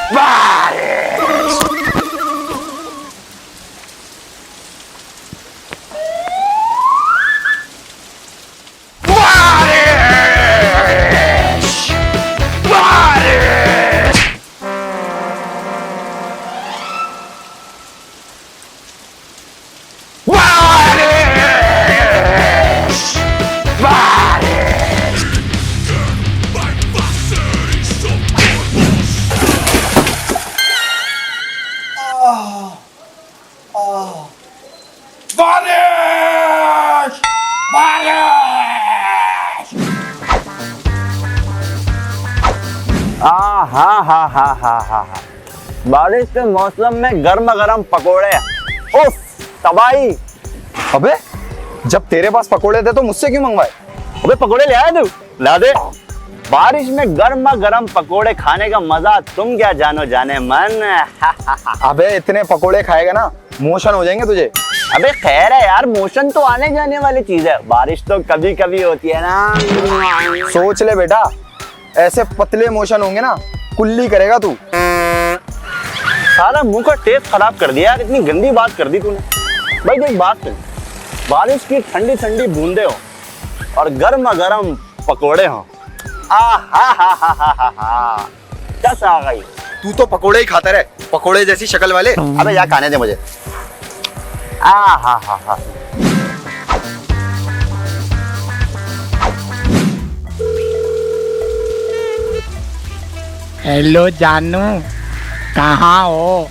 बारिश। बारिश बारिश। बारिश बारिश। बारिश बारिश। हा। बारिश के मौसम में गर्मा गर्म पकोड़े, उफ तबाही। अबे जब तेरे पास पकोड़े थे तो मुझसे क्यों मंगवाए? अबे पकोड़े ले आया तू, ला दे। बारिश में गर्मा गर्म पकोड़े खाने का मजा तुम क्या जानो जाने मन। अबे इतने पकोड़े खाएगा ना मोशन हो जाएंगे तुझे। अबे खैर है यार, मोशन तो आने जाने वाली चीज है, बारिश तो कभी कभी होती है ना। सोच ले बेटा, ऐसे पतले मोशन होंगे ना कुल्ली करेगा तू। सारा मुंह का टेस्ट खराब कर दिया यार, इतनी गंदी बात कर दी तूने। भाई देख बात कर, बारिश की ठंडी ठंडी बूंदे हो और गर्मा गर्म पकोड़े हो, कस आ गई। तू तो पकोड़े ही खाता रहे, पकोड़े जैसी शक्ल वाले। अबे यार खाने दे मुझे। हा। हेलो जानू, कहाँ हो?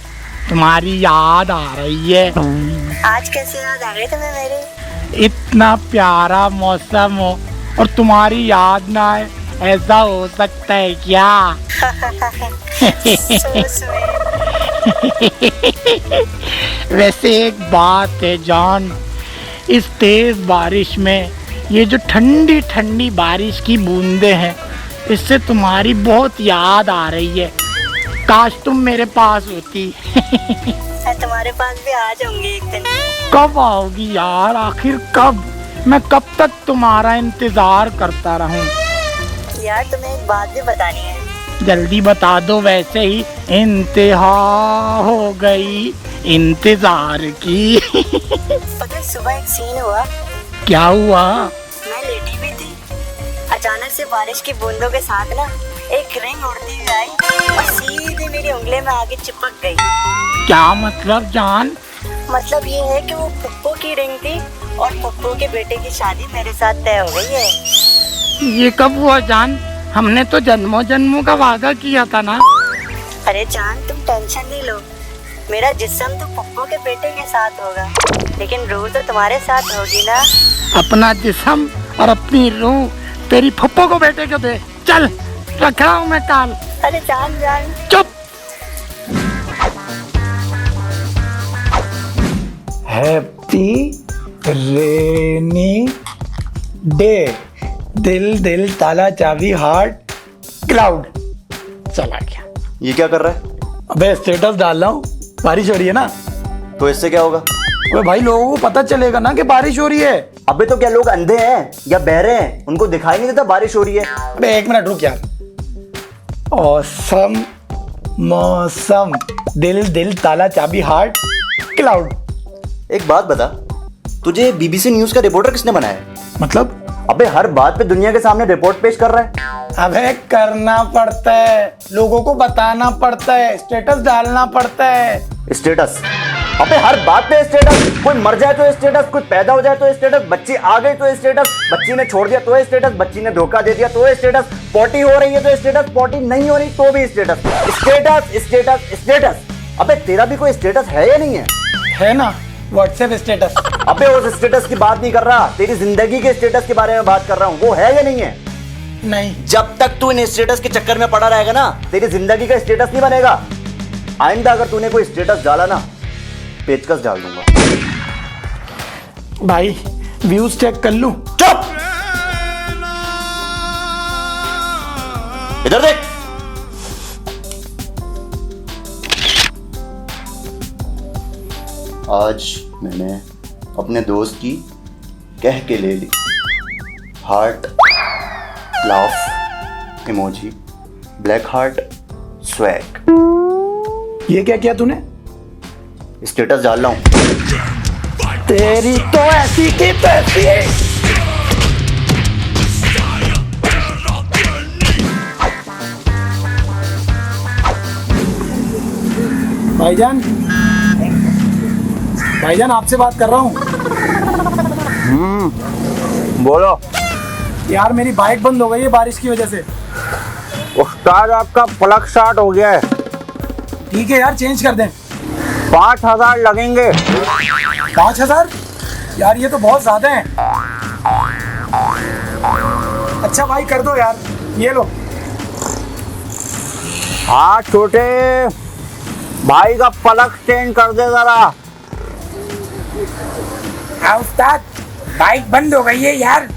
तुम्हारी याद आ रही है। आज कैसे याद आ गई तुम्हें मेरी? इतना प्यारा मौसम हो और तुम्हारी याद ना आए, ऐसा हो सकता है क्या? So sweet. वैसे एक बात है जान, इस तेज बारिश में ये जो ठंडी ठंडी बारिश की बूंदे हैं, इससे तुम्हारी बहुत याद आ रही है। काश तुम मेरे पास होती। मैं तुम्हारे पास भी आ जाऊंगी एक दिन। कब आओगी यार, आखिर कब? मैं कब तक तुम्हारा इंतजार करता रहूं? यार तुम्हें एक बात भी बतानी है। जल्दी बता दो, वैसे ही इंतहा हो गई इंतजार की। पता सुबह एक सीन हुआ। क्या हुआ? मैं लेटी हुई थी, अचानक से बारिश की बूंदों के साथ ना एक रिंग उड़ती हुई आई और सीधे मेरी उंगली में आके चिपक गई। क्या मतलब जान? मतलब ये है कि वो पप्पू की रिंग थी और पप्पू के बेटे की शादी मेरे साथ तय हो गई है। ये कब हुआ जान? हमने तो जन्मों जन्मों का वादा किया था ना। अरे जान तुम टेंशन नहीं लो, मेरा जिस्म तो पप्पू के बेटे के साथ होगा, लेकिन रूह तो तुम्हारे साथ होगी ना। अपना जिस्म और अपनी रूह तेरी फप्पो को बेटे को दे। चल रख रहा हूँ मैं काल। अरे जान जान चुप। Happy rainy day. दिल दिल ताला चाबी हार्ट क्लाउड। चला गया। ये क्या कर रहा है? अबे स्टेटस डाल रहा हूँ, बारिश हो रही है ना। तो इससे क्या होगा? अबे भाई लोगों को पता चलेगा ना कि बारिश हो रही है। अबे तो क्या लोग अंधे हैं या बहरे हैं? उनको दिखाई नहीं देता बारिश हो रही है? अबे एक मिनट रुक यार। औसम मौसम, दिल दिल ताला चाबी हार्ट क्लाउड। एक बात बता, तुझे बीबीसी न्यूज का रिपोर्टर किसने बनाया? मतलब? अबे हर बात पे दुनिया के सामने रिपोर्ट पेश कर रहा है। अबे करना पड़ता है, लोगों को बताना पड़ता है, स्टेटस डालना पड़ता है। स्टेटस? अबे हर बात पे स्टेटस। कोई मर जाए तो स्टेटस, कोई पैदा हो जाए तो स्टेटस, बच्ची आ गई तो स्टेटस, बच्ची ने छोड़ दिया तो स्टेटस, बच्ची ने धोखा दे दिया तो स्टेटस, पॉटी हो रही है तो स्टेटस, पॉटी नहीं हो रही तो भी स्टेटस। Status status status. अबे तेरा भी कोई स्टेटस है या नहीं है? है ना, व्हाट्सएप स्टेटस। अबे उस स्टेटस की बात नहीं कर रहा, तेरी जिंदगी के स्टेटस के बारे में बात कर रहा हूँ। वो है या नहीं है? नहीं। जब तक तू इन स्टेटस के चक्कर में पड़ा रहेगा ना, तेरी जिंदगी का स्टेटस नहीं बनेगा। आइंदा अगर तूने कोई स्टेटस डाला ना, पेचकस डाल दूंगा। भाई व्यूज चेक कर लूं? चुप! इधर देख। आज मैंने अपने दोस्त की कह के ले ली heart laugh emoji black heart swag. ये क्या किया तूने? स्टेटस डाल रहा हूँ। तेरी तो ऐसी की तैसी। भाईजान, भाईजान आपसे बात कर रहा हूँ। बोलो। यार मेरी बाइक बंद हो गई है बारिश की वजह से। उस्ताद आपका प्लग शॉर्ट हो गया है। ठीक है यार, चेंज कर दें। 5,000 लगेंगे। 5,000? यार ये तो बहुत ज्यादा है। अच्छा भाई कर दो यार, ये लो। हाँ छोटे भाई का प्लग चेंज कर दे जरा। हाँ उस्ताद, बाइक बंद हो गई है यार।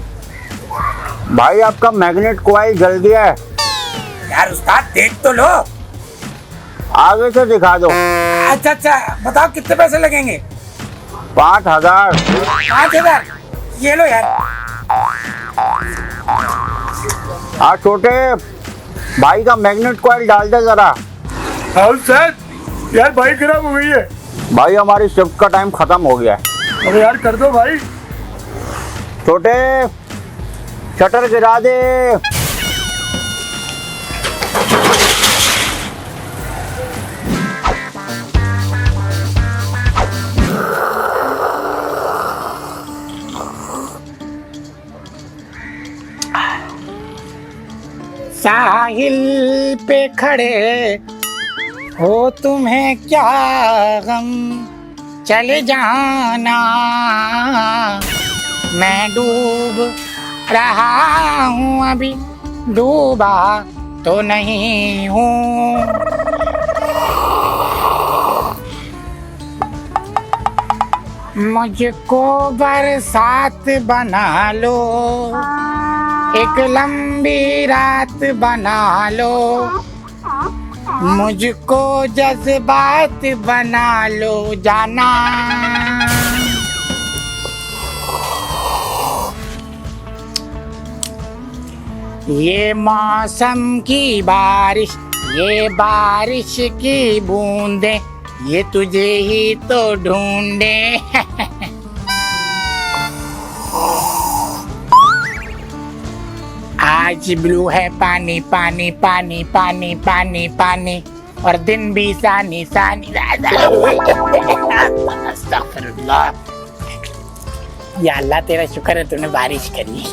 भाई आपका मैग्नेट कॉइल जल गया है। यार उस्ताद देख तो लो। आगे से दिखा दो। अच्छा अच्छा, बताओ कितने पैसे लगेंगे? 5,000। 5,000? ये लो यार। हाँ छोटे भाई का मैग्नेट कॉइल डाल दे जरा। हाँ सर, यार बाइक खराब हो गई है। भाई हमारी शिफ्ट का टाइम खत्म हो गया है। अरे यार कर दो भाई। छोटे शटर गिरा दे। साहिल पे खड़े हो तुम्हें क्या गम, चले जाना। मैं डूब रहा हूँ अभी, डूबा तो नहीं हूँ। मुझको बरसात बना लो, एक लंबी रात बना लो। मुझको जज्बात बना लो जाना। ये मौसम की बारिश, ये बारिश की बूंदे, ये तुझे ही तो ढूंढे। आज ब्लू है पानी पानी पानी पानी पानी पानी, और दिन भी सानी सानी। अस्तगफिरुल्लाह। या अल्लाह तेरा शुक्र है तूने बारिश करी।